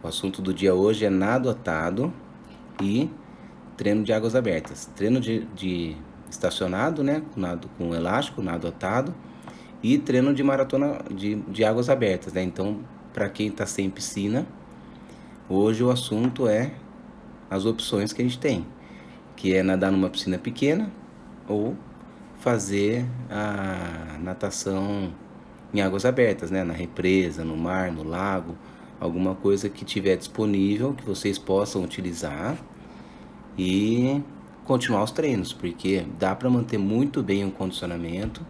O assunto do dia hoje é nado atado e treino de águas abertas. Treino de estacionado, né? Nado com elástico, nado atado. E treino de maratona de águas abertas, né? Então, para quem está sem piscina, hoje o assunto é as opções que a gente tem, que é nadar numa piscina pequena ou fazer a natação em águas abertas, né? Na represa, no mar, no lago, alguma coisa que tiver disponível que vocês possam utilizar e continuar os treinos, porque dá para manter muito bem o condicionamento.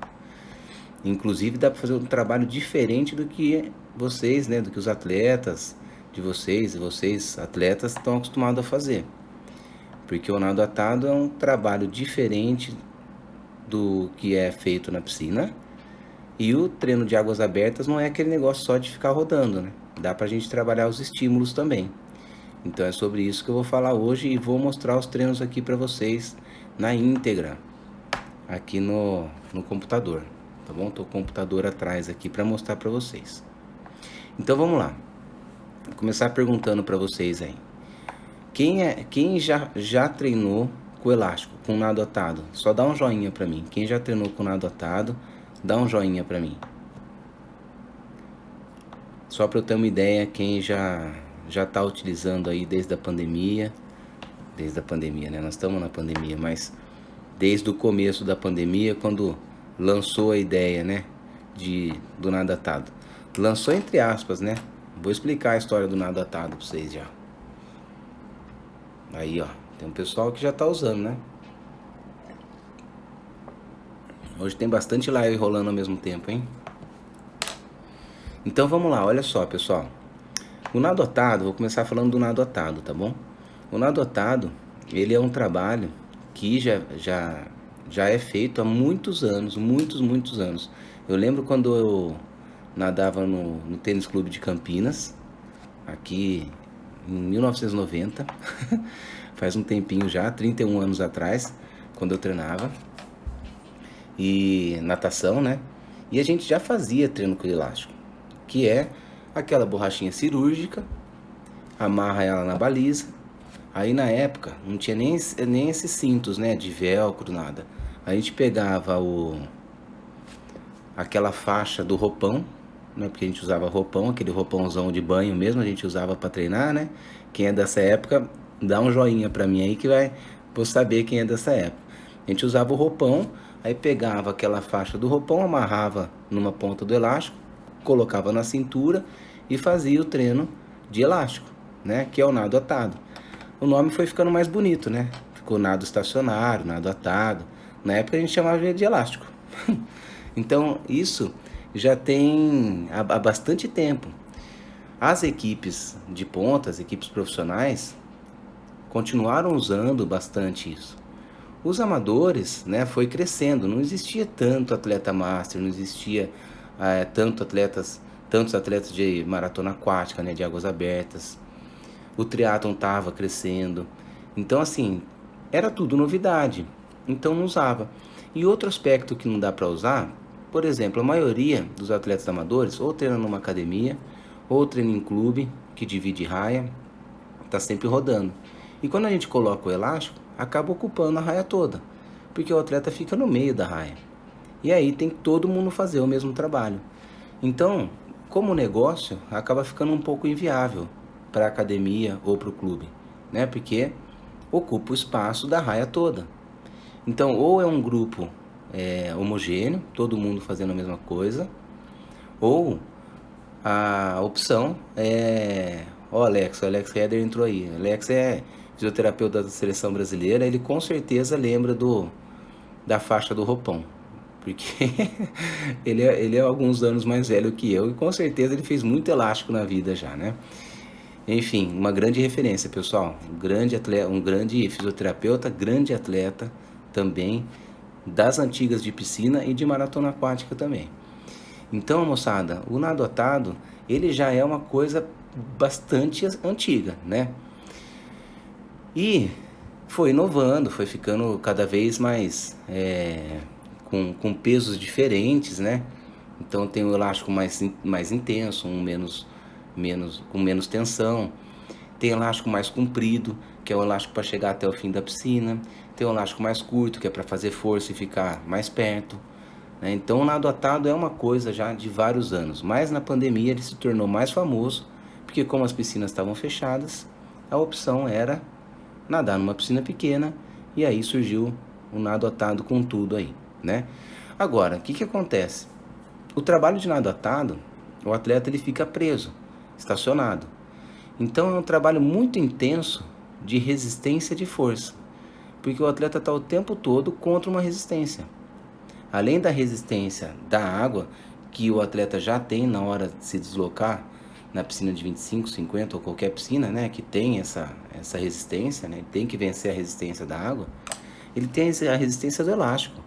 Inclusive dá para fazer um trabalho diferente do que vocês, né, do que os atletas de vocês e vocês atletas estão acostumados a fazer. Porque o nado atado é um trabalho diferente do que é feito na piscina. E o treino de águas abertas não é aquele negócio só de ficar rodando, né? Dá pra gente trabalhar os estímulos também. Então é sobre isso que eu vou falar hoje e vou mostrar os treinos aqui para vocês na íntegra, aqui no computador, tá bom? Tô com o computador atrás aqui para mostrar para vocês. Então vamos lá. Vou começar perguntando para vocês aí. Quem já treinou com elástico, com nado atado? Só dá um joinha para mim. Quem já treinou com nado atado, dá um joinha para mim. Só para eu ter uma ideia, quem já está utilizando aí desde a pandemia, né? Nós estamos na pandemia, mas desde o começo da pandemia, quando lançou a ideia, né, do nado atado. Lançou entre aspas, né? Vou explicar a história do nado atado para vocês já. Aí, ó, tem um pessoal que já tá usando, né? Hoje tem bastante live rolando ao mesmo tempo, hein? Então vamos lá, olha só, pessoal. O nado atado, vou começar falando do nado atado, tá bom? O nado atado, ele é um trabalho que já é feito há muitos anos, muitos anos. Eu lembro quando eu nadava no Tênis Clube de Campinas, aqui em 1990, faz um tempinho já, 31 anos atrás, quando eu treinava, e natação, né? E a gente já fazia treino com elástico, que é aquela borrachinha cirúrgica, amarra ela na baliza. Aí na época não tinha nem esses cintos, né, de velcro, nada. A gente pegava aquela faixa do roupão, né, porque a gente usava roupão, aquele roupãozão de banho mesmo, a gente usava para treinar, né? Quem é dessa época, dá um joinha para mim aí que vou saber quem é dessa época. A gente usava o roupão, aí pegava aquela faixa do roupão, amarrava numa ponta do elástico, colocava na cintura e fazia o treino de elástico, né, que é o nado atado. O nome foi ficando mais bonito, né? Ficou nado estacionário, nado atado. Na época a gente chamava de elástico. Então isso já tem há bastante tempo. As equipes de ponta, as equipes profissionais, continuaram usando bastante isso. Os amadores, né, foi crescendo. Não existia tanto atleta master, não existia tantos atletas de maratona aquática, né, de águas abertas. O triatlon estava crescendo. Então, assim, era tudo novidade. Então, não usava. E outro aspecto que não dá para usar, por exemplo, a maioria dos atletas amadores ou treina numa academia, ou treina em clube, que divide raia, está sempre rodando. E quando a gente coloca o elástico, acaba ocupando a raia toda, porque o atleta fica no meio da raia. E aí tem que todo mundo fazer o mesmo trabalho. Então, como negócio, acaba ficando um pouco inviável para a academia ou para o clube, né? Porque ocupa o espaço da raia toda. Então, ou é um grupo homogêneo, todo mundo fazendo a mesma coisa, ou a opção é... Ó, o Alex Heder entrou aí. Alex é fisioterapeuta da seleção brasileira, ele com certeza lembra da faixa do roupão, porque ele é alguns anos mais velho que eu e com certeza ele fez muito elástico na vida já, né? Enfim, uma grande referência, pessoal. Um grande atleta, um grande fisioterapeuta, grande atleta também, das antigas de piscina e de maratona aquática também. Então, moçada, o nado atado, ele já é uma coisa bastante antiga, né? E foi inovando, foi ficando cada vez mais com pesos diferentes, né? Então tem o elástico mais intenso, um com menos tensão. Tem elástico mais comprido, que é o elástico para chegar até o fim da piscina. Tem o elástico mais curto, que é para fazer força e ficar mais perto, né? Então o nado atado é uma coisa já de vários anos, mas na pandemia ele se tornou mais famoso, porque como as piscinas estavam fechadas, a opção era nadar numa piscina pequena, e aí surgiu o nado atado com tudo aí, né? Agora, o que acontece? O trabalho de nado atado, o atleta ele fica preso, estacionado. Então é um trabalho muito intenso de resistência de força, porque o atleta está o tempo todo contra uma resistência. Além da resistência da água, que o atleta já tem na hora de se deslocar na piscina de 25, 50 ou qualquer piscina, né, que tem essa resistência, né, tem que vencer a resistência da água, ele tem a resistência do elástico.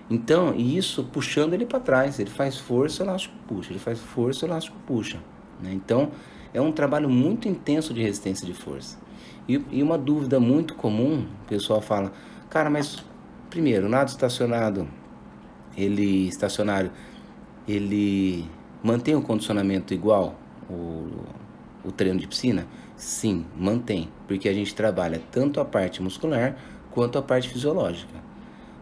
Então, isso puxando ele para trás, ele faz força, o elástico puxa, ele faz força, o elástico puxa, né? Então, é um trabalho muito intenso de resistência de força. E uma dúvida muito comum, o pessoal fala, cara, mas primeiro, o nado estacionário, ele mantém o condicionamento igual o treino de piscina? Sim, mantém, porque a gente trabalha tanto a parte muscular quanto a parte fisiológica.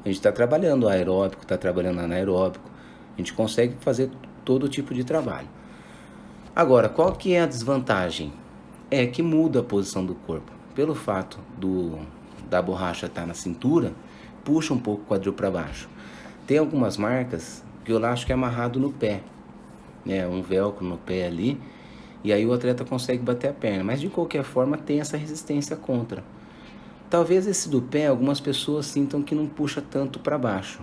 A gente está trabalhando aeróbico, está trabalhando anaeróbico, a gente consegue fazer todo tipo de trabalho. Agora, qual que é a desvantagem? É que muda a posição do corpo. Pelo fato da borracha estar na cintura, puxa um pouco o quadril para baixo. Tem algumas marcas que o elástico é amarrado no pé, né? Um velcro no pé ali, e aí o atleta consegue bater a perna, mas de qualquer forma tem essa resistência contra. Talvez esse do pé, algumas pessoas sintam que não puxa tanto para baixo,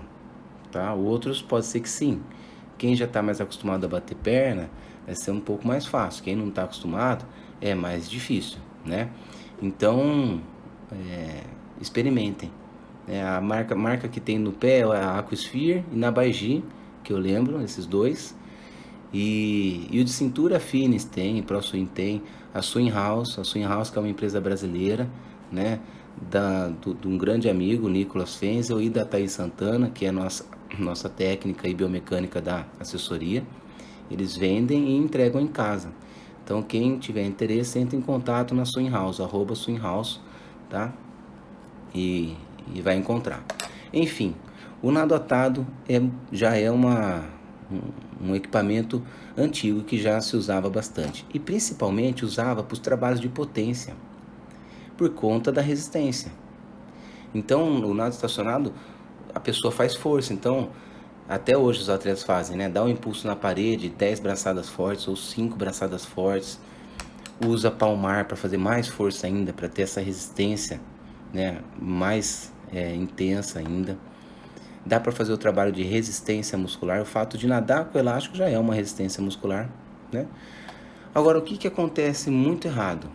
tá? Outros pode ser que sim. Quem já está mais acostumado a bater perna, vai ser um pouco mais fácil. Quem não está acostumado, é mais difícil, né? Então, experimentem. A marca que tem no pé é a Aquasphere e na Baiji, que eu lembro, esses dois. E o de cintura Fitness tem, ProSwim tem, a Swim House que é uma empresa brasileira, né? De um grande amigo, Nicolas Fenzel, e da Thaís Santana, que é nossa técnica e biomecânica da assessoria. Eles vendem e entregam em casa. Então quem tiver interesse, entre em contato na Swim House, @swimhouse, tá? E vai encontrar. Enfim, o nado atado já é um equipamento antigo que já se usava bastante. E principalmente usava para os trabalhos de potência, por conta da resistência. Então, o nado estacionado, a pessoa faz força. Então, até hoje os atletas fazem, né? Dá um impulso na parede, 10 braçadas fortes ou 5 braçadas fortes. Usa palmar para fazer mais força ainda, para ter essa resistência, né? Mais intensa ainda. Dá para fazer o trabalho de resistência muscular. O fato de nadar com elástico já é uma resistência muscular, né? Agora, o que acontece muito errado?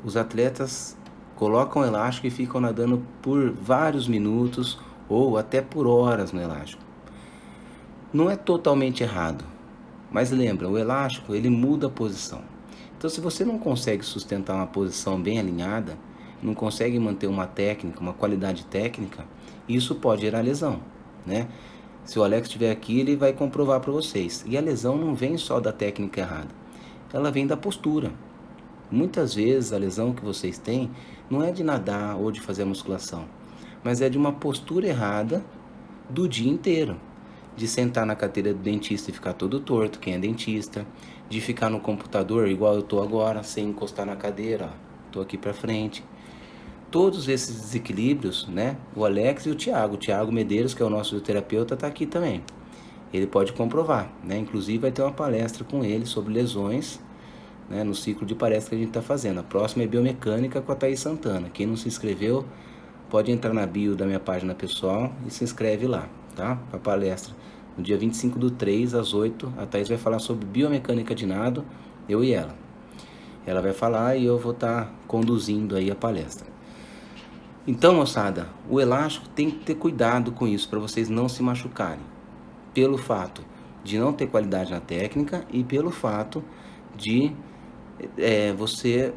Os atletas colocam elástico e ficam nadando por vários minutos ou até por horas no elástico. Não é totalmente errado, mas lembra, o elástico ele muda a posição. Então, se você não consegue sustentar uma posição bem alinhada, não consegue manter uma técnica, uma qualidade técnica, isso pode gerar lesão, né? Se o Alex estiver aqui, ele vai comprovar para vocês. E a lesão não vem só da técnica errada, ela vem da postura. Muitas vezes a lesão que vocês têm não é de nadar ou de fazer musculação, mas é de uma postura errada do dia inteiro. De sentar na cadeira do dentista e ficar todo torto, quem é dentista. De ficar no computador igual eu tô agora, sem encostar na cadeira, ó, tô aqui para frente. Todos esses desequilíbrios, né? O Alex e o Thiago Medeiros, que é o nosso fisioterapeuta, tá aqui também. Ele pode comprovar, né? Inclusive vai ter uma palestra com ele sobre lesões, né, no ciclo de palestra que a gente está fazendo. A próxima é biomecânica com a Thaís Santana. Quem não se inscreveu, pode entrar na bio da minha página pessoal e se inscreve lá, tá? A palestra. No dia 25/3, às 8, a Thaís vai falar sobre biomecânica de nado, eu e ela. Ela vai falar e eu vou estar conduzindo aí a palestra. Então, moçada, o elástico tem que ter cuidado com isso, para vocês não se machucarem. Pelo fato de não ter qualidade na técnica e pelo fato de você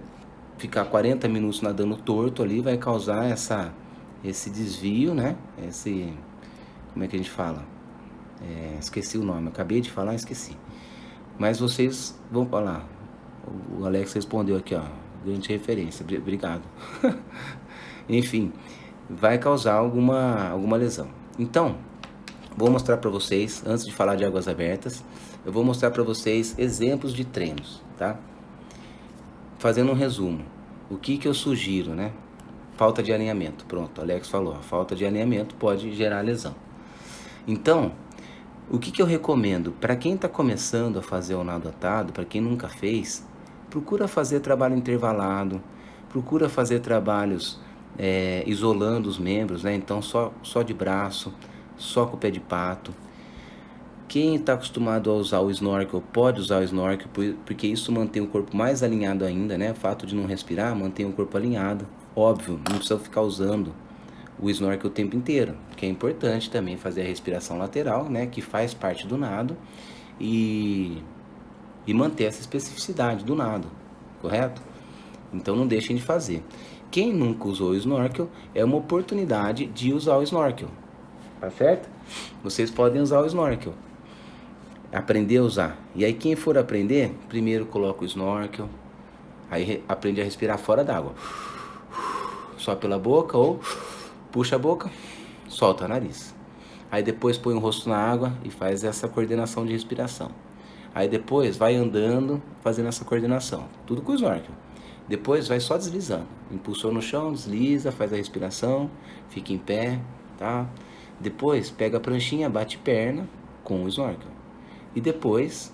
ficar 40 minutos nadando torto ali, vai causar esse desvio, né? Como é que a gente fala? Esqueci o nome, acabei de falar, esqueci. Mas vocês vão falar. O Alex respondeu aqui, ó. Grande referência. Obrigado. Enfim, vai causar alguma lesão. Então, vou mostrar para vocês, antes de falar de águas abertas, eu vou mostrar para vocês exemplos de treinos, tá? Fazendo um resumo. O que eu sugiro, né? Falta de alinhamento. Pronto, Alex falou. A falta de alinhamento pode gerar lesão. Então, o que eu recomendo? Para quem está começando a fazer o nado atado, para quem nunca fez, procura fazer trabalho intervalado, procura fazer trabalhos isolando os membros, né? Então só de braço, só com o pé de pato. Quem está acostumado a usar o snorkel pode usar o snorkel, porque isso mantém o corpo mais alinhado ainda, né? O fato de não respirar mantém o corpo alinhado. Óbvio, não precisa ficar usando o snorkel o tempo inteiro, que é importante também fazer a respiração lateral, né? Que faz parte do nado e manter essa especificidade do nado, correto? Então não deixem de fazer. Quem nunca usou o snorkel, é uma oportunidade de usar o snorkel, tá certo? Vocês podem usar o snorkel, aprender a usar. E aí quem for aprender, primeiro coloca o snorkel, aí aprende a respirar fora d'água. Só pela boca ou puxa a boca, solta o nariz. Aí depois põe o rosto na água e faz essa coordenação de respiração. Aí depois vai andando, fazendo essa coordenação. Tudo com o snorkel. Depois vai só deslizando. Impulsou no chão, desliza, faz a respiração, fica em pé, tá? Depois pega a pranchinha, bate perna com o snorkel. E depois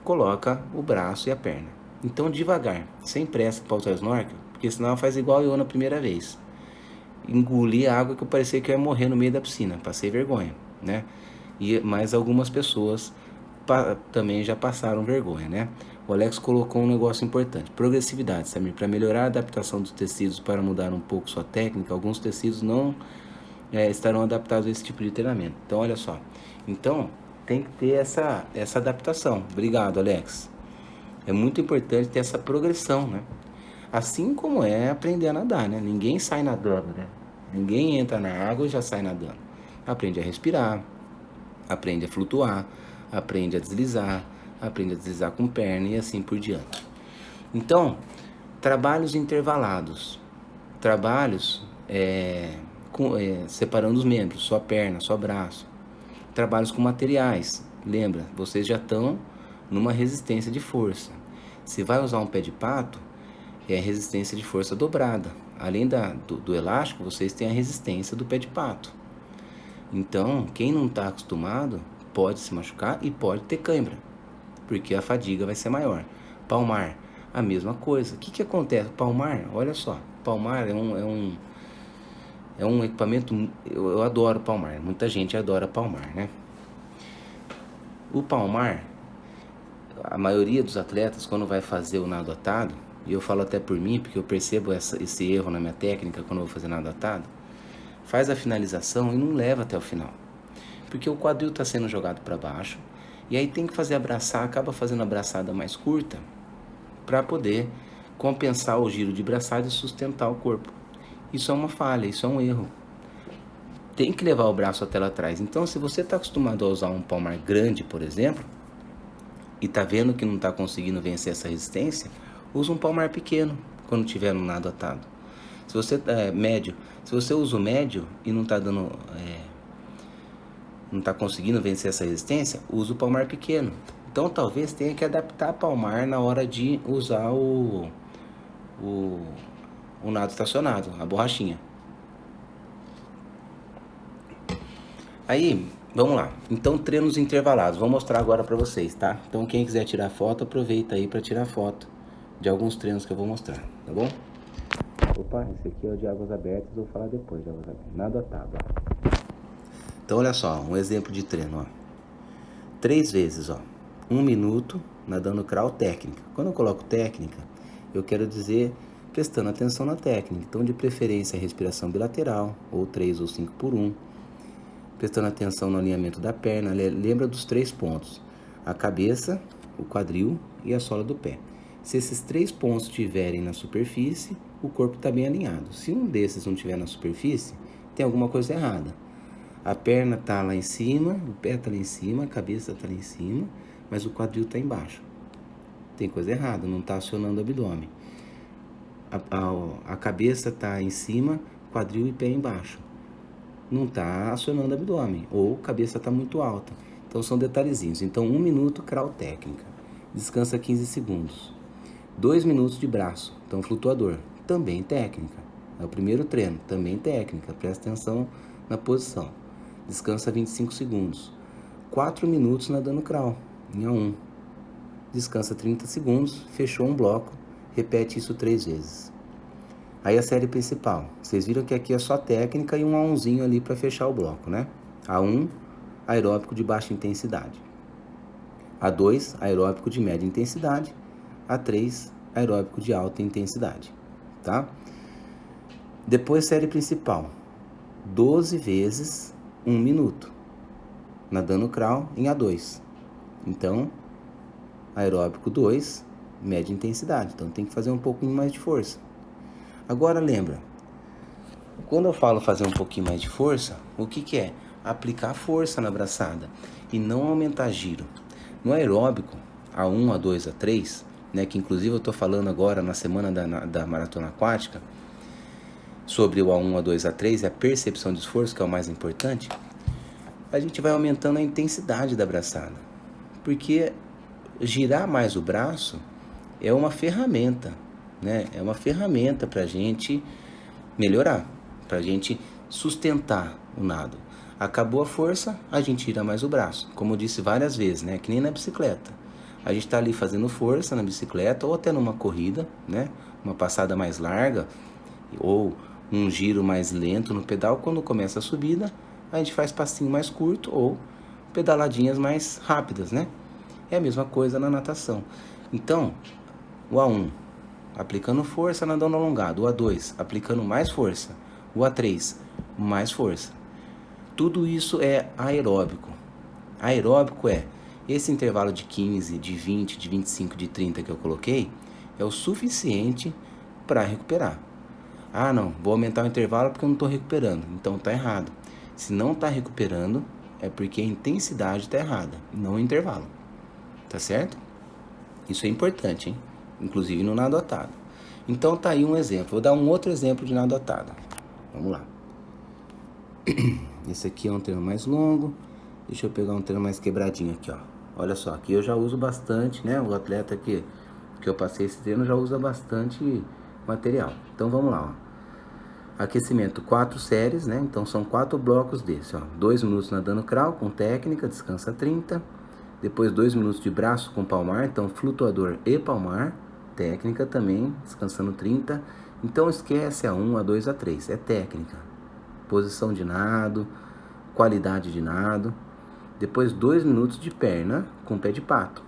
coloca o braço e a perna. Então devagar, sem pressa para usar o snorkel, porque senão faz igual eu na primeira vez. Engoli a água que eu parecia que eu ia morrer no meio da piscina, passei vergonha, né? Mas algumas pessoas também já passaram vergonha, né? O Alex colocou um negócio importante, progressividade, Samir, para melhorar a adaptação dos tecidos, para mudar um pouco sua técnica, alguns tecidos não estarão adaptados a esse tipo de treinamento. Então, olha só, então tem que ter essa adaptação. Obrigado, Alex. É muito importante ter essa progressão, né? Assim como é aprender a nadar, né? Ninguém sai nadando, né? Ninguém entra na água e já sai nadando. Aprende a respirar, aprende a flutuar, aprende a deslizar com perna e assim por diante. Então, trabalhos intervalados, trabalhos separando os membros, só perna, só braço. Trabalhos com materiais, lembra, vocês já estão numa resistência de força. Se vai usar um pé de pato, é resistência de força dobrada. Além do elástico, vocês têm a resistência do pé de pato. Então, quem não está acostumado pode se machucar e pode ter cãibra, porque a fadiga vai ser maior. Palmar, a mesma coisa. O que acontece? Palmar, olha só, palmar é um equipamento, eu adoro palmar, muita gente adora palmar, né? O palmar, a maioria dos atletas, quando vai fazer o nado atado, e eu falo até por mim, porque eu percebo esse erro na minha técnica quando eu vou fazer nado atado, faz a finalização e não leva até o final, porque o quadril está sendo jogado para baixo, e aí tem que fazer abraçar, acaba fazendo a braçada mais curta, para poder compensar o giro de braçada e sustentar o corpo. Isso é uma falha, isso é um erro. Tem que levar o braço até lá atrás. Então, se você está acostumado a usar um palmar grande, por exemplo, e está vendo que não está conseguindo vencer essa resistência, usa um palmar pequeno quando tiver no nado atado. Se você médio, se você usa o médio e não está dando, não está conseguindo vencer essa resistência, usa o palmar pequeno. Então, talvez tenha que adaptar palmar na hora de usar o nado estacionado, a borrachinha. Aí, vamos lá. Então, treinos intervalados. Vou mostrar agora para vocês, tá? Então, quem quiser tirar foto, aproveita aí para tirar foto de alguns treinos que eu vou mostrar, tá bom? Opa, esse aqui é o de águas abertas, eu vou falar depois de águas abertas. Nado atado, ó. Então, olha só, um exemplo de treino, ó. 3 vezes, ó. 1 minuto nadando crawl técnica. Quando eu coloco técnica, eu quero dizer prestando atenção na técnica. Então, de preferência, respiração bilateral, ou 3 ou 5 por 1. Prestando atenção no alinhamento da perna. Lembra dos 3 pontos: a cabeça, o quadril e a sola do pé. Se esses 3 pontos estiverem na superfície, o corpo está bem alinhado. Se um desses não estiver na superfície, tem alguma coisa errada. A perna está lá em cima, o pé está lá em cima, a cabeça está lá em cima, mas o quadril está embaixo. Tem coisa errada, não está acionando o abdômen. A cabeça está em cima, quadril e pé embaixo. Não está acionando o abdômen, ou a cabeça está muito alta. Então são detalhezinhos. Então 1 minuto, crawl técnica. Descansa 15 segundos. 2 minutos de braço, então flutuador, também técnica. É o primeiro treino, também técnica. Presta atenção na posição. Descansa 25 segundos. 4 minutos nadando crawl, em A1. Descansa 30 segundos, fechou um bloco, repete isso 3 vezes. Aí a série principal, vocês viram que aqui é só técnica e um A1zinho ali para fechar o bloco, né? A1, aeróbico de baixa intensidade. A2, aeróbico de média intensidade. A3, aeróbico de alta intensidade, tá? Depois série principal, 12 vezes 1 minuto, nadando crawl em A2. Então, aeróbico 2, média intensidade. Então tem que fazer um pouquinho mais de força. Agora lembra, quando eu falo fazer um pouquinho mais de força, o que é? Aplicar força na braçada e não aumentar giro. No aeróbico, A1, A2, A3, né, que inclusive eu estou falando agora na semana da maratona aquática, sobre o A1, A2, A3 e a percepção de esforço, que é o mais importante, a gente vai aumentando a intensidade da braçada. Porque girar mais o braço é uma ferramenta, né? É uma ferramenta para a gente melhorar, para a gente sustentar o nado. Acabou a força, a gente gira mais o braço. Como eu disse várias vezes, né? Que nem na bicicleta. A gente está ali fazendo força na bicicleta ou até numa corrida, né? Uma passada mais larga ou um giro mais lento no pedal. Quando começa a subida, a gente faz passinho mais curto ou pedaladinhas mais rápidas, né? É a mesma coisa na natação. Então, o A1, aplicando força nadando alongado. O A2, aplicando mais força. O A3, mais força. Tudo isso é aeróbico. Aeróbico é esse intervalo de 15, de 20, de 25, de 30 que eu coloquei, é o suficiente para recuperar. Ah, não, vou aumentar o intervalo porque eu não estou recuperando. Então está errado. Se não está recuperando, é porque a intensidade está errada, não o intervalo. Tá certo? Isso é importante, hein? Inclusive no nado atado. Então tá aí um exemplo. Vou dar um outro exemplo de nado atado. Vamos lá. Esse aqui é um treino mais longo. Deixa eu pegar um treino mais quebradinho aqui, ó. Olha só, aqui eu já uso bastante, né? O atleta que eu passei esse treino já usa bastante material. Então vamos lá, ó. Aquecimento, 4 séries, né? Então são 4 blocos desse, ó. 2 minutos nadando crawl com técnica, descansa 30. Depois 2 minutos de braço com palmar, então flutuador e palmar, técnica também, descansando 30. Então esquece A1, A2, A3, é técnica. Posição de nado, qualidade de nado. Depois 2 minutos de perna com pé de pato.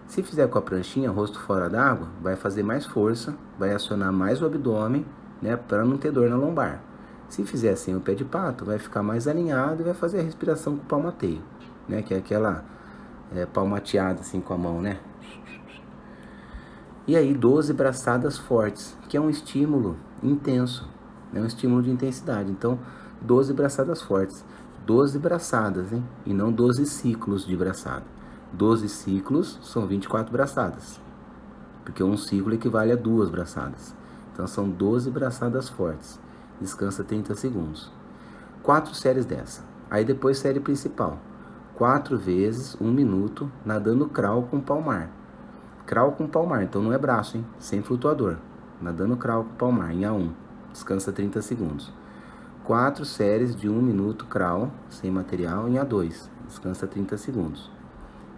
Se fizer com a pranchinha, rosto fora d'água, vai fazer mais força, vai acionar mais o abdômen, né, para não ter dor na lombar. Se fizer sem o pé de pato, vai ficar mais alinhado e vai fazer a respiração com o palmateio, né, que é aquela palmateada assim com a mão, né? E aí 12 braçadas fortes, que é um estímulo intenso, é um estímulo de intensidade. Então 12 braçadas fortes, 12 braçadas, hein? E não 12 ciclos de braçada. 12 ciclos são 24 braçadas, porque um ciclo equivale a 2 braçadas. Então são 12 braçadas fortes, descansa 30 segundos. 4 séries dessa. Aí depois série principal. 4 vezes 1 minuto nadando crawl com palmar. Crawl com palmar, então não é braço, hein? Sem flutuador. Nadando crawl com palmar em A1. Descansa 30 segundos. 4 séries de 1 minuto crawl sem material em A2. Descansa 30 segundos.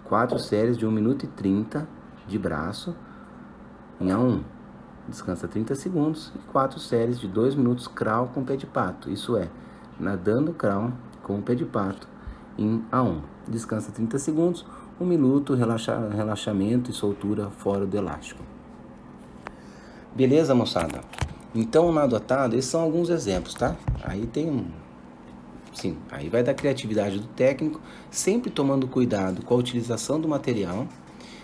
4 séries de 1 minuto e 30 de braço em A1. Descansa 30 segundos. E 4 séries de 2 minutos crawl com pé de pato. Isso é, nadando crawl com pé de pato em A1. Descansa 30 segundos, 1 minuto, relaxamento e soltura fora do elástico. Beleza, moçada? Então, o nado atado, esses são alguns exemplos, tá? Aí tem sim, aí vai da criatividade do técnico, sempre tomando cuidado com a utilização do material,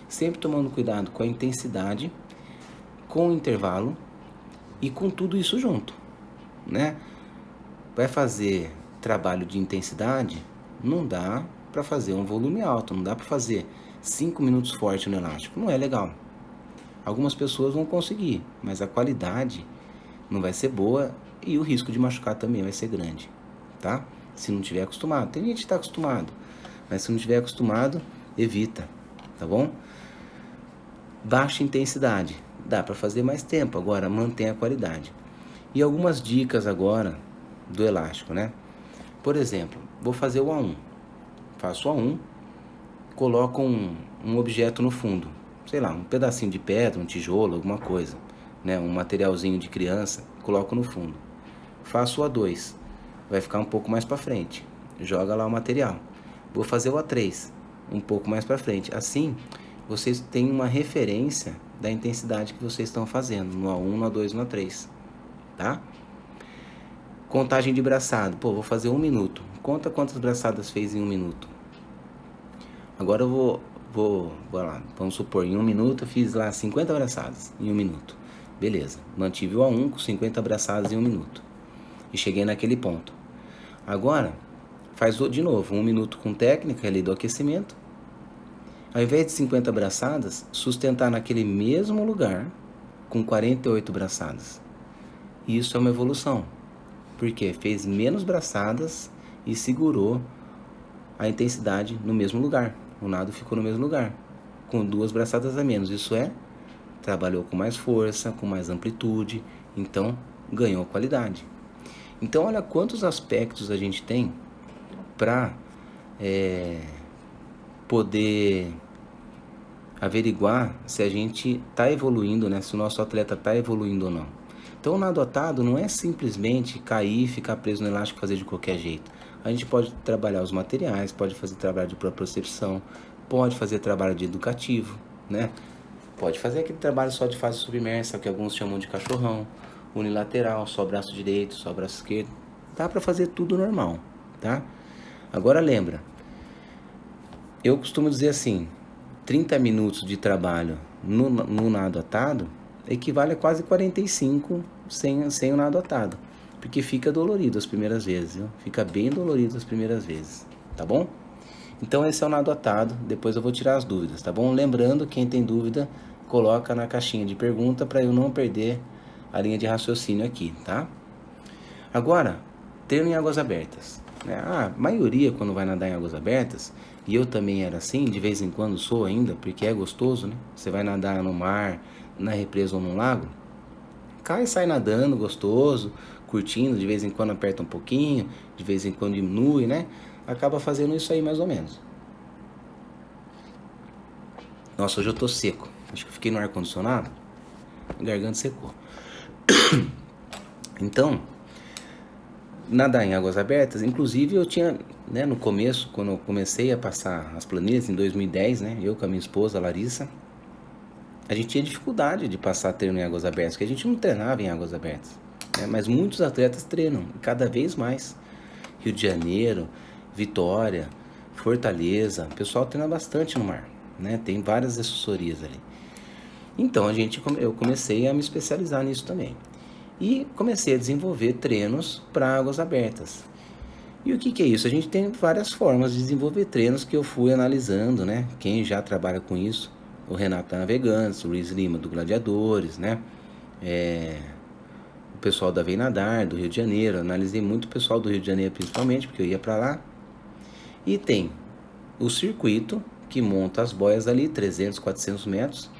sempre tomando cuidado com a intensidade, com o intervalo e com tudo isso junto, né? Vai fazer trabalho de intensidade, não dá para fazer um volume alto, não dá para fazer 5 minutos forte no elástico. Não é legal. Algumas pessoas vão conseguir, mas a qualidade não vai ser boa e o risco de machucar também vai ser grande, tá? Se não tiver acostumado. Tem gente que está acostumado, mas se não tiver acostumado, evita, tá bom? Baixa intensidade. Dá para fazer mais tempo, agora mantém a qualidade. E algumas dicas agora do elástico, né? Por exemplo, vou fazer o A1. Faço o A1, coloco um objeto no fundo. Sei lá, um pedacinho de pedra, um tijolo, alguma coisa, né? Um materialzinho de criança, coloco no fundo. Faço o A2, vai ficar um pouco mais para frente. Joga lá o material. Vou fazer o A3, um pouco mais para frente. Assim, vocês têm uma referência da intensidade que vocês estão fazendo no A1, no A2, no A3, tá? Contagem de braçada. Pô, vou fazer 1 minuto. Conta quantas braçadas fez em 1 minuto. Agora eu vou lá. Vamos supor, em 1 minuto eu fiz lá 50 braçadas em 1 minuto. Beleza. Mantive o A1 com 50 braçadas em 1 minuto. E cheguei naquele ponto. Agora, faz de novo, 1 minuto com técnica ali do aquecimento. Ao invés de 50 braçadas, sustentar naquele mesmo lugar com 48 braçadas. Isso é uma evolução. Porque fez menos braçadas e segurou a intensidade no mesmo lugar. O nado ficou no mesmo lugar, com 2 braçadas a menos. Isso é, trabalhou com mais força, com mais amplitude, então ganhou qualidade. Então olha quantos aspectos a gente tem para poder averiguar se a gente está evoluindo, né? Se o nosso atleta está evoluindo ou não. Então o nado atado não é simplesmente cair, ficar preso no elástico e fazer de qualquer jeito. A gente pode trabalhar os materiais, pode fazer trabalho de propriocepção, pode fazer trabalho de educativo, né? Pode fazer aquele trabalho só de fase submersa, que alguns chamam de cachorrão, unilateral, só braço direito, só braço esquerdo. Dá para fazer tudo normal, tá? Agora lembra, eu costumo dizer assim, 30 minutos de trabalho no nado atado equivale a quase 45 sem o nado atado. Porque fica dolorido as primeiras vezes, viu? Fica bem dolorido as primeiras vezes, tá bom? Então esse é o nado atado, depois eu vou tirar as dúvidas, tá bom? Lembrando, quem tem dúvida, coloca na caixinha de pergunta para eu não perder a linha de raciocínio aqui, tá? Agora, treino em águas abertas. A maioria, quando vai nadar em águas abertas, e eu também era assim, de vez em quando sou ainda, porque é gostoso, né? Você vai nadar no mar, na represa ou no lago, cai e sai nadando, gostoso, curtindo, de vez em quando aperta um pouquinho, de vez em quando diminui, né? Acaba fazendo isso aí mais ou menos. Nossa, hoje eu tô seco. Acho que eu fiquei no ar-condicionado, a garganta secou. Então, nadar em águas abertas, inclusive eu tinha, né, no começo, quando eu comecei a passar as planilhas, em 2010, né, eu com a minha esposa, Larissa, a gente tinha dificuldade de passar treino em águas abertas, porque a gente não treinava em águas abertas, né, mas muitos atletas treinam, cada vez mais. Rio de Janeiro, Vitória, Fortaleza, o pessoal treina bastante no mar, né, tem várias assessorias ali. Então eu comecei a me especializar nisso também. E comecei a desenvolver treinos para águas abertas. E o que é isso? A gente tem várias formas de desenvolver treinos que eu fui analisando, né? Quem já trabalha com isso, o Renato da Navegantes, o Luiz Lima do Gladiadores, né? O pessoal da Vem Nadar, do Rio de Janeiro. Analisei muito o pessoal do Rio de Janeiro principalmente, porque eu ia para lá. E tem o circuito, que monta as boias ali, 300, 400 metros,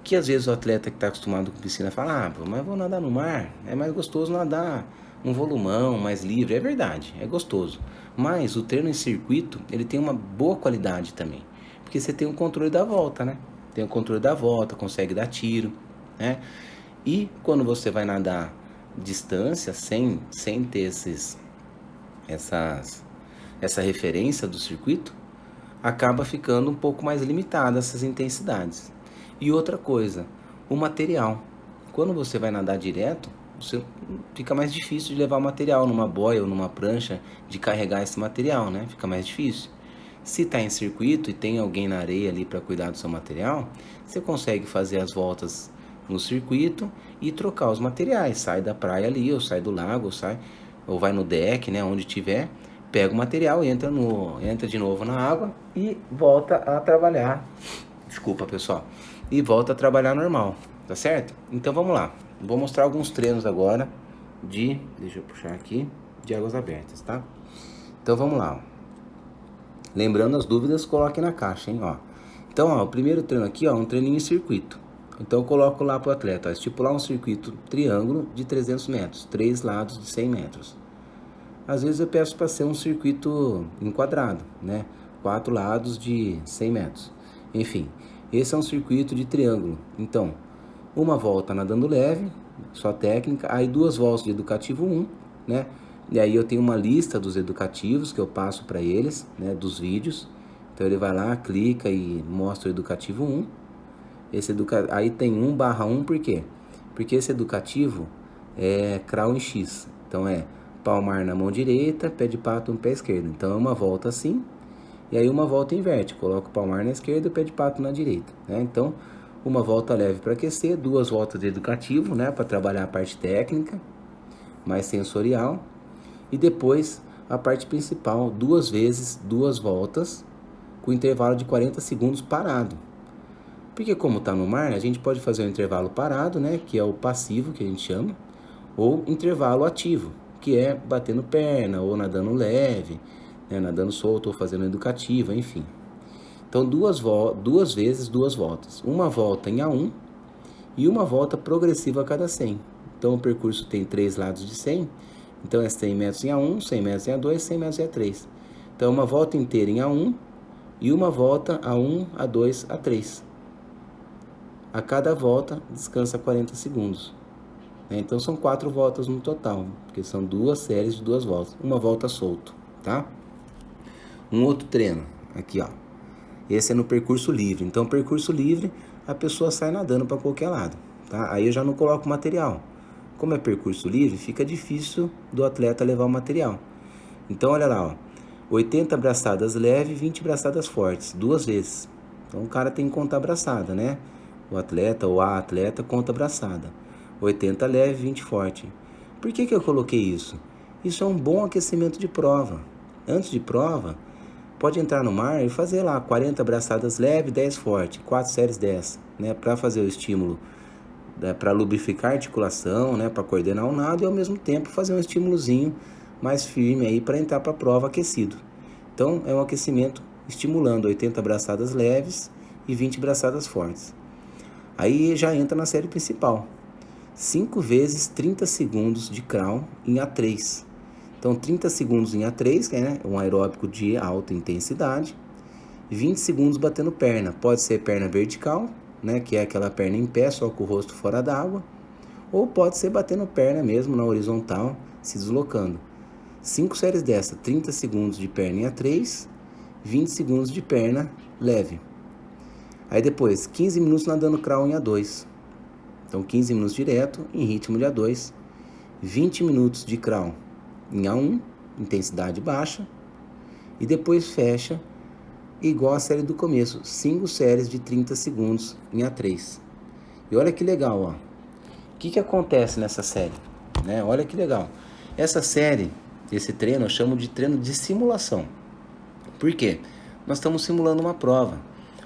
que às vezes o atleta que está acostumado com piscina fala, mas vou nadar no mar, é mais gostoso nadar um volumão, mais livre. É verdade, é gostoso. Mas o treino em circuito, ele tem uma boa qualidade também, porque você tem o controle da volta, né? Tem o controle da volta, consegue dar tiro, né? E quando você vai nadar distância, sem ter essa referência do circuito, acaba ficando um pouco mais limitada essas intensidades. E outra coisa, o material. Quando você vai nadar direto, fica mais difícil de levar o material numa boia ou numa prancha, de carregar esse material, né? Fica mais difícil. Se está em circuito e tem alguém na areia ali para cuidar do seu material, você consegue fazer as voltas no circuito e trocar os materiais. Sai da praia ali, ou sai do lago, ou vai no deck, né? Onde tiver, pega o material, entra de novo na água e volta a trabalhar. Desculpa, pessoal. E volta a trabalhar normal, tá certo? Então vamos lá. Vou mostrar alguns treinos agora deixa eu puxar aqui, de águas abertas, tá? Então vamos lá. Lembrando as dúvidas, coloque na caixa, hein, ó. Então, ó, o primeiro treino aqui, ó, um treininho em circuito. Então eu coloco lá pro atleta, ó, estipular um circuito triângulo de 300 metros, 3 lados de 100 metros. Às vezes eu peço para ser um circuito enquadrado, né? 4 lados de 100 metros. Enfim, esse é um circuito de triângulo. Então, uma volta nadando leve, só técnica, aí 2 voltas de educativo 1, né? E aí eu tenho uma lista dos educativos que eu passo para eles, né? Dos vídeos. Então ele vai lá, clica e mostra o educativo 1. Aí tem 1/1, por quê? Porque esse educativo é crawl em X. Então é palmar na mão direita, pé de pato no pé esquerdo. Então é uma volta assim, e aí uma volta inverte. Coloco o palmar na esquerda e o pé de pato na direita, né? Então, uma volta leve para aquecer, 2 voltas de educativo, né? Para trabalhar a parte técnica, mais sensorial. E depois a parte principal, 2 vezes, 2 voltas, com intervalo de 40 segundos parado. Porque como está no mar, a gente pode fazer um intervalo parado, né? Que é o passivo, que a gente chama, ou intervalo ativo, que é batendo perna, ou nadando leve, né? Nadando solto, ou fazendo educativa, enfim. Então, 2 vezes, 2 voltas. Uma volta em A1 e uma volta progressiva a cada 100. Então, o percurso tem 3 lados de 100. Então, é 100 metros em A1, 100 metros em A2, 100 metros em A3. Então, uma volta inteira em A1 e uma volta A1, A2, A3. A cada volta, descansa 40 segundos. Então, são 4 voltas no total, porque são 2 séries de 2 voltas. Uma volta solto, tá? Um outro treino, aqui, ó. Esse é no percurso livre. Então, percurso livre, a pessoa sai nadando para qualquer lado, tá? Aí eu já não coloco material. Como é percurso livre, fica difícil do atleta levar o material. Então, olha lá, ó. 80 braçadas leves, 20 braçadas fortes, 2 vezes. Então, o cara tem que contar braçada, né? O atleta ou a atleta conta braçada. 80 leve, 20 forte. Por que eu coloquei isso? Isso é um bom aquecimento de prova. Antes de prova, pode entrar no mar e fazer lá 40 braçadas leve, 10 forte, 4 séries dessa, né? Para fazer o estímulo, né? Para lubrificar a articulação, né? Para coordenar o nado e ao mesmo tempo fazer um estímulozinho mais firme aí para entrar para a prova aquecido. Então é um aquecimento estimulando 80 braçadas leves e 20 braçadas fortes. Aí já entra na série principal. 5 vezes 30 segundos de crawl em A3. Então 30 segundos em A3, que é um aeróbico de alta intensidade. 20 segundos batendo perna. Pode ser perna vertical, né, que é aquela perna em pé, só com o rosto fora d'água. Ou pode ser batendo perna mesmo na horizontal, se deslocando. 5 séries dessa, 30 segundos de perna em A3, 20 segundos de perna leve. Aí depois, 15 minutos nadando crawl em A2. Então 15 minutos direto, em ritmo de A2. 20 minutos de crawl em A1, intensidade baixa. E depois fecha, igual a série do começo, 5 séries de 30 segundos em A3. E olha que legal, ó. O que acontece nessa série? Né? Olha que legal. Essa série, esse treino, eu chamo de treino de simulação. Por quê? Nós estamos simulando uma prova.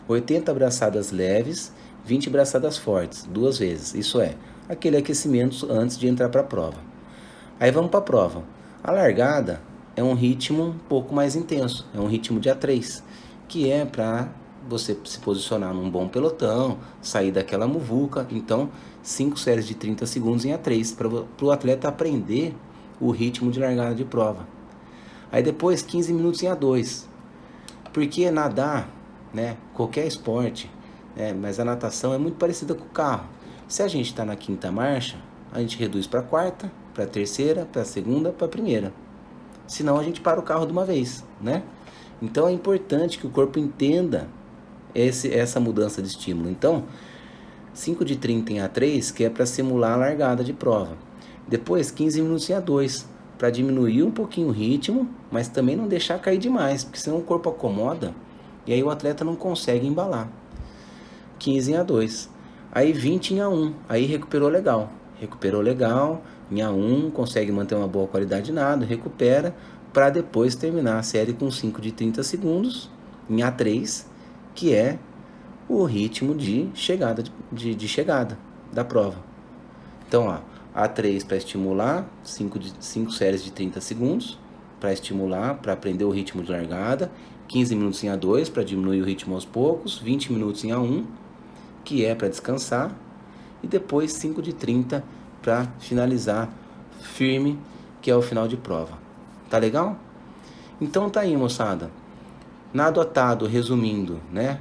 80 braçadas leves, 20 braçadas fortes, 2 vezes. Isso é, aquele aquecimento antes de entrar para a prova. Aí vamos para a prova. A largada é um ritmo um pouco mais intenso. É um ritmo de A3, que é para você se posicionar num bom pelotão, sair daquela muvuca. Então, 5 séries de 30 segundos em A3, para o atleta aprender o ritmo de largada de prova. Aí depois, 15 minutos em A2. Porque nadar, né, qualquer esporte, mas a natação é muito parecida com o carro. Se a gente está na 5ª marcha, a gente reduz para a 4ª, para a 3ª, para a 2ª, para a 1ª. Senão a gente para o carro de uma vez, né? Então é importante que o corpo entenda essa mudança de estímulo. Então, 5 de 30 em A3, que é para simular a largada de prova. Depois, 15 minutos em A2, para diminuir um pouquinho o ritmo, mas também não deixar cair demais, porque senão o corpo acomoda e aí o atleta não consegue embalar. 15 em A2. Aí 20 em A1. Aí recuperou legal. Em A1, consegue manter uma boa qualidade de nado, recupera, para depois terminar a série com 5 de 30 segundos em A3, que é o ritmo de chegada, de chegada da prova. Então, ó, A3 para estimular, 5 séries de 30 segundos, para estimular, para aprender o ritmo de largada, 15 minutos em A2 para diminuir o ritmo aos poucos, 20 minutos em A1, que é para descansar, e depois 5 de 30 para finalizar firme, que é o final de prova. Tá legal? Então tá aí, moçada. Nado atado, resumindo, né?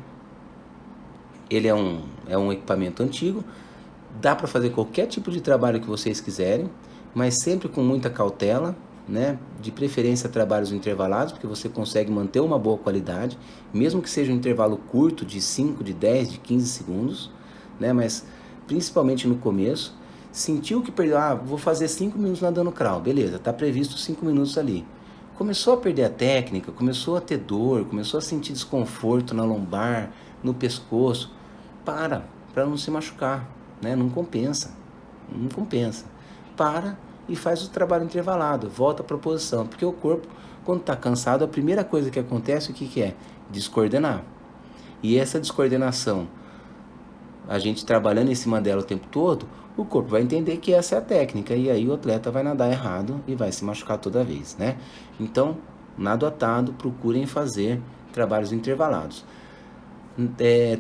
Ele é um equipamento antigo, dá para fazer qualquer tipo de trabalho que vocês quiserem, mas sempre com muita cautela, né? De preferência trabalhos intervalados, porque você consegue manter uma boa qualidade, mesmo que seja um intervalo curto de 5, de 10, de 15 segundos, né? Mas principalmente no começo, sentiu que perdeu, vou fazer 5 minutos nadando crawl, beleza, tá previsto 5 minutos ali. Começou a perder a técnica, começou a ter dor, começou a sentir desconforto na lombar, no pescoço, para não se machucar, né? Não compensa, não compensa. Para e faz o trabalho intervalado, volta para a posição, porque o corpo, quando está cansado, a primeira coisa que acontece, o que é? Descoordenar. E essa descoordenação, a gente trabalhando em cima dela o tempo todo, o corpo vai entender que essa é a técnica, e aí o atleta vai nadar errado e vai se machucar toda vez, né? Então, nado atado, procurem fazer trabalhos intervalados.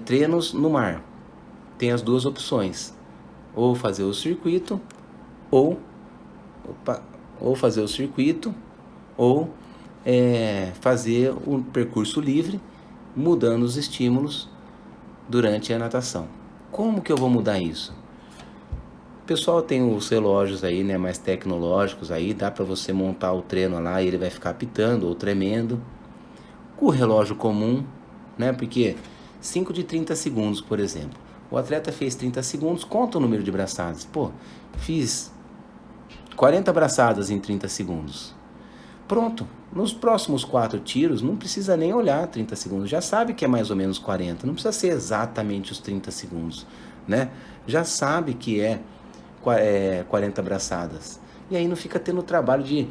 Treinos no mar, tem as duas opções, ou fazer o circuito, ou fazer o circuito, ou fazer um percurso livre, mudando os estímulos durante a natação. Como que eu vou mudar isso? O pessoal tem os relógios aí, né, mais tecnológicos aí, dá para você montar o treino lá e ele vai ficar apitando ou tremendo. Com o relógio comum, né, porque 5 de 30 segundos, por exemplo. O atleta fez 30 segundos, conta o número de braçadas. Pô, fiz 40 braçadas em 30 segundos. Pronto, nos próximos 4 tiros não precisa nem olhar 30 segundos, já sabe que é mais ou menos 40, não precisa ser exatamente os 30 segundos, né? Já sabe que é 40 braçadas. E aí não fica tendo o trabalho de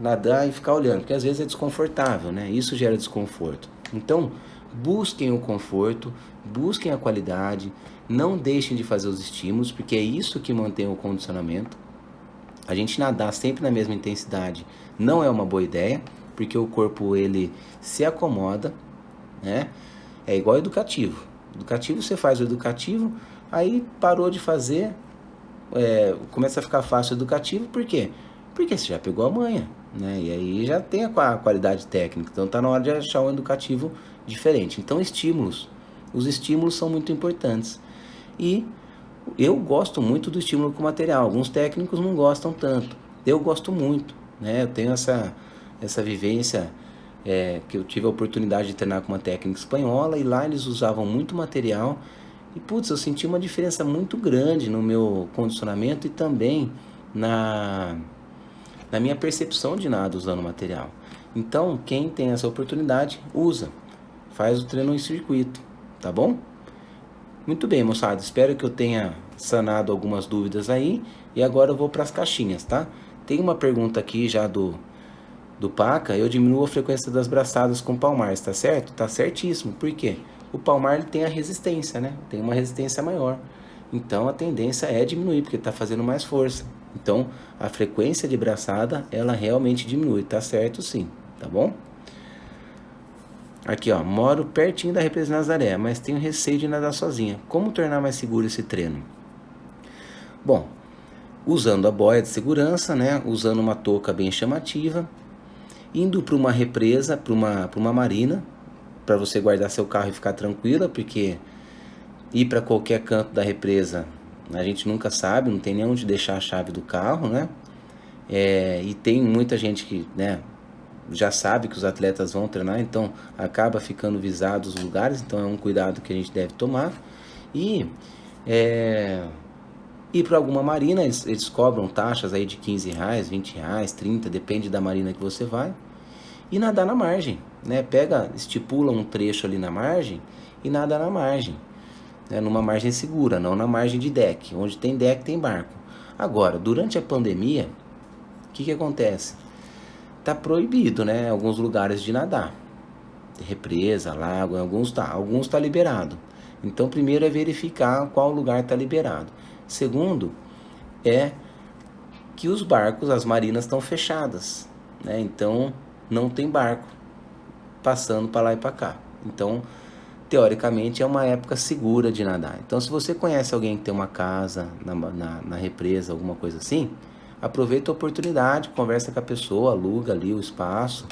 nadar e ficar olhando, porque às vezes é desconfortável, né? Isso gera desconforto. Então, busquem o conforto, busquem a qualidade, não deixem de fazer os estímulos, porque é isso que mantém o condicionamento. A gente nadar sempre na mesma intensidade não é uma boa ideia, porque o corpo ele se acomoda, né? É igual educativo. Educativo, você faz o educativo, aí parou de fazer, começa a ficar fácil o educativo, por quê? Porque você já pegou a manha, né? E aí já tem a qualidade técnica, então tá na hora de achar um educativo diferente. Então os estímulos são muito importantes. E eu gosto muito do estímulo com material, alguns técnicos não gostam tanto, eu gosto muito, né? Eu tenho essa vivência, que eu tive a oportunidade de treinar com uma técnica espanhola, e lá eles usavam muito material, e putz, eu senti uma diferença muito grande no meu condicionamento e também na minha percepção de nada usando material. Então, quem tem essa oportunidade, usa, faz o treino em circuito, tá bom? Muito bem, moçada, espero que eu tenha sanado algumas dúvidas aí, e agora eu vou para as caixinhas, tá? Tem uma pergunta aqui já do Paca, eu diminuo a frequência das braçadas com palmar, está certo? Tá certíssimo, por quê? O palmar ele tem a resistência, né? Tem uma resistência maior, então a tendência é diminuir, porque está fazendo mais força. Então a frequência de braçada, ela realmente diminui, tá certo sim, tá bom? Aqui ó, moro pertinho da Represa Nazaré, mas tenho receio de nadar sozinha. Como tornar mais seguro esse treino? Bom, usando a boia de segurança, né? Usando uma touca bem chamativa, indo para uma represa, para uma marina, para você guardar seu carro e ficar tranquila, porque ir para qualquer canto da represa a gente nunca sabe, não tem nem onde deixar a chave do carro, né? E tem muita gente que, né, já sabe que os atletas vão treinar, então acaba ficando visado os lugares, então é um cuidado que a gente deve tomar. E ir para alguma marina, eles cobram taxas aí de R$15, R$20, 30, depende da marina que você vai, e nadar na margem, né? Estipula um trecho ali na margem e nada na margem, né? Numa margem segura, não na margem de deck, onde tem deck tem barco. Agora, durante a pandemia, o que acontece? tá proibido, né, em alguns lugares de nadar. Represa, lago, alguns tá liberado. Então, primeiro é verificar qual lugar está liberado. Segundo, é que os barcos, as marinas estão fechadas, né? Então, não tem barco passando para lá e para cá. Então, teoricamente, é uma época segura de nadar. Então, se você conhece alguém que tem uma casa na represa, alguma coisa assim, aproveita a oportunidade, conversa com a pessoa, aluga ali o espaço,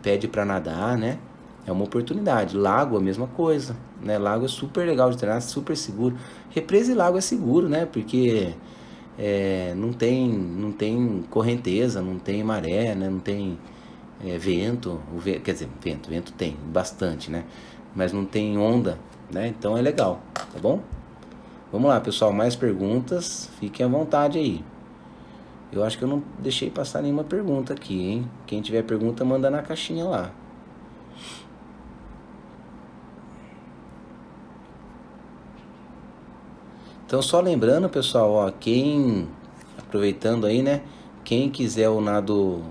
pede para nadar, né? É uma oportunidade. Lago, a mesma coisa, né? Lago é super legal de treinar, super seguro. Represa e lago é seguro, né? Porque não tem correnteza, não tem maré, né? Não tem vento, quer dizer, vento tem bastante, né? Mas não tem onda, né? Então é legal, tá bom? Vamos lá, pessoal, mais perguntas, fiquem à vontade aí. Eu acho que eu não deixei passar nenhuma pergunta aqui, hein? Quem tiver pergunta, manda na caixinha lá. Então, só lembrando, pessoal, ó, aproveitando aí, né? Quem quiser o nado,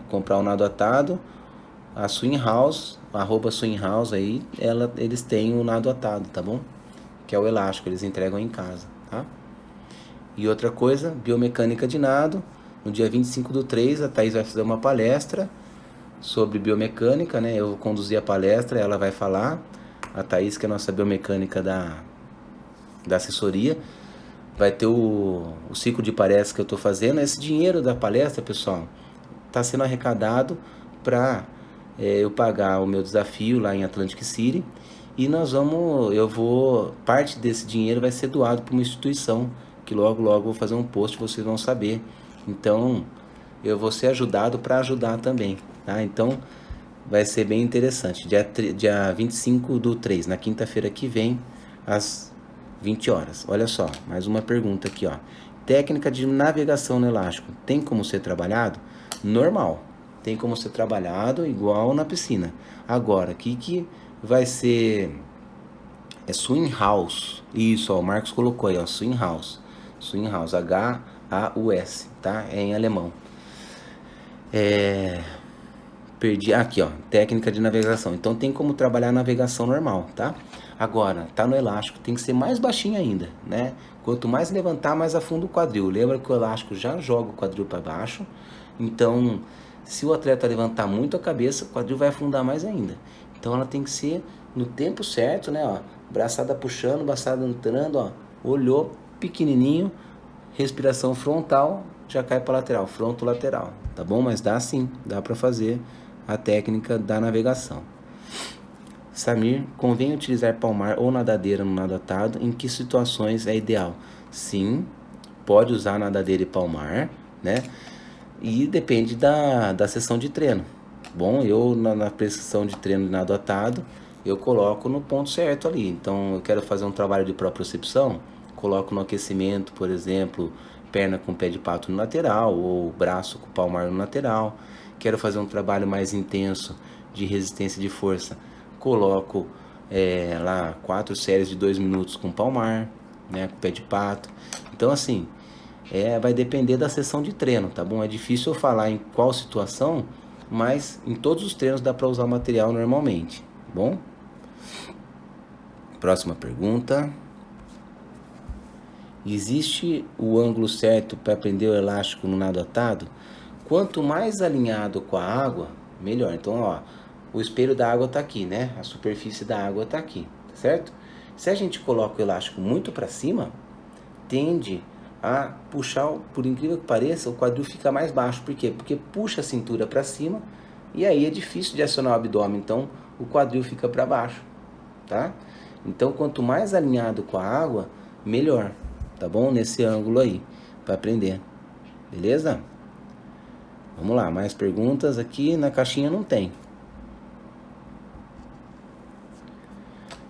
comprar o nado atado, a Swing House, @Swing House aí, eles têm o nado atado, tá bom? Que é o elástico, eles entregam em casa, tá? E outra coisa, biomecânica de nado. No dia 25/3, a Thaís vai fazer uma palestra sobre biomecânica, né? Eu vou conduzir a palestra, ela vai falar. A Thaís, que é a nossa biomecânica da assessoria, vai ter o ciclo de palestras que eu estou fazendo. Esse dinheiro da palestra, pessoal, está sendo arrecadado para eu pagar o meu desafio lá em Atlantic City. E parte desse dinheiro vai ser doado para uma instituição, que logo logo vou fazer um post, vocês vão saber. Então, eu vou ser ajudado para ajudar também, tá? Então, vai ser bem interessante. Dia 25/3, na quinta-feira que vem, às 20 horas. Olha só, mais uma pergunta aqui, ó. Técnica de navegação no elástico, tem como ser trabalhado? Normal. Tem como ser trabalhado igual na piscina. Agora, o que vai ser? É swing house. Isso, ó, o Marcos colocou aí, ó, swing house. Swing house, H-A-U-S, tá? É em alemão. Perdi aqui, ó, técnica de navegação. Então tem como trabalhar a navegação normal, tá? Agora, tá no elástico, tem que ser mais baixinho ainda, né? Quanto mais levantar, mais afunda o quadril. Lembra que o elástico já joga o quadril para baixo. Então, se o atleta levantar muito a cabeça, o quadril vai afundar mais ainda. Então ela tem que ser no tempo certo, né, ó? Braçada puxando, braçada entrando, ó. Olhou, pequenininho, respiração frontal, já cai para lateral, fronto lateral, tá bom? Mas dá sim, dá para fazer a técnica da navegação. Samir, convém utilizar palmar ou nadadeira no nado atado? Em que situações é ideal? Sim, pode usar nadadeira e palmar, né? E depende da sessão de treino. Bom, eu na sessão de treino de nado atado, eu coloco no ponto certo ali. Então, eu quero fazer um trabalho de propriocepção, coloco no aquecimento, por exemplo, perna com pé de pato no lateral ou braço com palmar no lateral. Quero fazer um trabalho mais intenso de resistência de força, coloco lá 4 séries de 2 minutos com palmar, né, com pé de pato. Então, assim, vai depender da sessão de treino, tá bom? É difícil eu falar em qual situação, mas em todos os treinos dá para usar o material normalmente, tá bom? Próxima pergunta. Existe o ângulo certo para prender o elástico no nado atado? Quanto mais alinhado com a água, melhor. Então, ó, o espelho da água está aqui, né? A superfície da água está aqui, certo? Se a gente coloca o elástico muito para cima, tende a puxar, por incrível que pareça, o quadril fica mais baixo. Por quê? Porque puxa a cintura para cima e aí é difícil de acionar o abdômen, então o quadril fica para baixo, tá? Então, quanto mais alinhado com a água, melhor, tá bom? Nesse ângulo aí, para aprender, beleza? Vamos lá, mais perguntas aqui na caixinha não tem.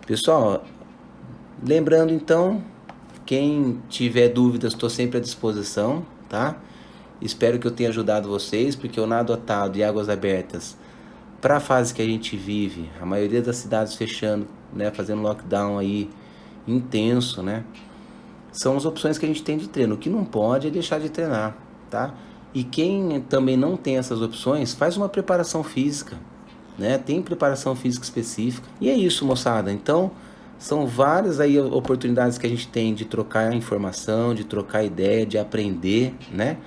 Pessoal, lembrando então, quem tiver dúvidas, estou sempre à disposição, tá? Espero que eu tenha ajudado vocês, porque o nado atado e águas abertas, para a fase que a gente vive, a maioria das cidades fechando, né, fazendo lockdown aí intenso, né? São as opções que a gente tem de treino. O que não pode é deixar de treinar, tá? E quem também não tem essas opções, faz uma preparação física, né? Tem preparação física específica. E é isso, moçada. Então, são várias aí oportunidades que a gente tem de trocar informação, de trocar ideia, de aprender, né?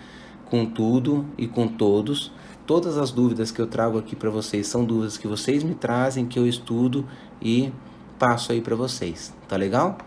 Com tudo e com todos. Todas as dúvidas que eu trago aqui para vocês são dúvidas que vocês me trazem, que eu estudo e passo aí para vocês. Tá legal?